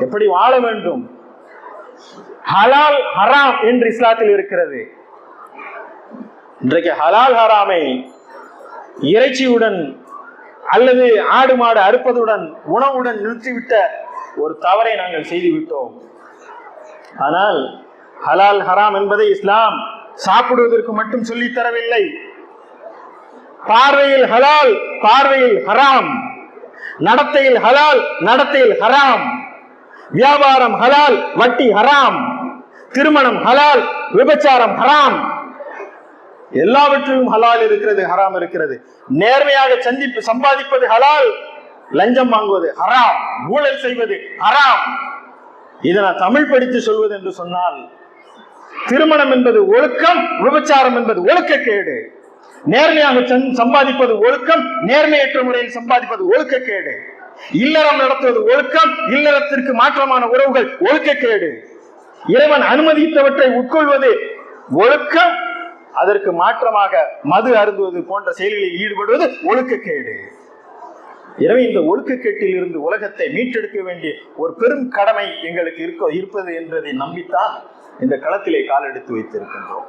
எப்படி வாழ வேண்டும். ஹலால் ஹராம் என்று இஸ்லாத்தில் இருக்கிறது. இன்றைக்கு ஹலால் ஹராமை இறைச்சியுடன் அல்லது ஆடு மாடு அறுப்பதுடன் உணவுடன் நிறுத்திவிட்ட ஒரு தவறை நாங்கள் செய்துவிட்டோம். ஆனால் ஹலால் ஹராம் என்பதை இஸ்லாம் சாப்பிடுவதற்கு மட்டும் சொல்லித் தரவில்லை. பார்வையில் ஹலால், பார்வையில் ஹராம், நடத்தையில் ஹலால், நடத்தையில் ஹராம், வியாபாரம் ஹலால், வட்டி ஹராம், திருமணம் ஹலால், விபச்சாரம் ஹராம், எல்லாவற்றிலும் ஹலால் இருக்கிறது, ஹராம் இருக்கிறது. நேர்மையாக சம்பாதிப்பது ஹலால், லஞ்சம் வாங்குவது ஹராம், ஊழல் செய்வது ஹராம். இதை நான் தமிழ் படித்து சொல்வது என்று சொன்னால், திருமணம் என்பது ஒழுக்கம், விபச்சாரம் என்பது ஒழுக்கக்கேடு. நேர்மையாக சம்பாதிப்பது ஒழுக்கம், நேர்மையற்ற முறையில் சம்பாதிப்பது ஒழுக்கக்கேடு. இல்லறம் நடத்துவது ஒழுக்கம், இல்லறத்திற்கு மாற்றமான உறவுகள் ஒழுக்கக்கேடு. இறைவன் அனுமதித்தவற்றை உட்கொள்வது ஒழுக்கம், அதற்கு மாற்றமாக மது அருந்துவது போன்ற செயல்களில் ஈடுபடுவது ஒழுக்கக்கேடு. எனவே இந்த ஒழுக்கக்கேட்டில் இருந்து உலகத்தை மீட்டெடுக்க வேண்டிய ஒரு பெரும் கடமை எங்களுக்கு இருப்பது என்பதை நம்பித்தான் இந்த களத்திலே கால் எடுத்து வைத்திருக்கின்றோம்.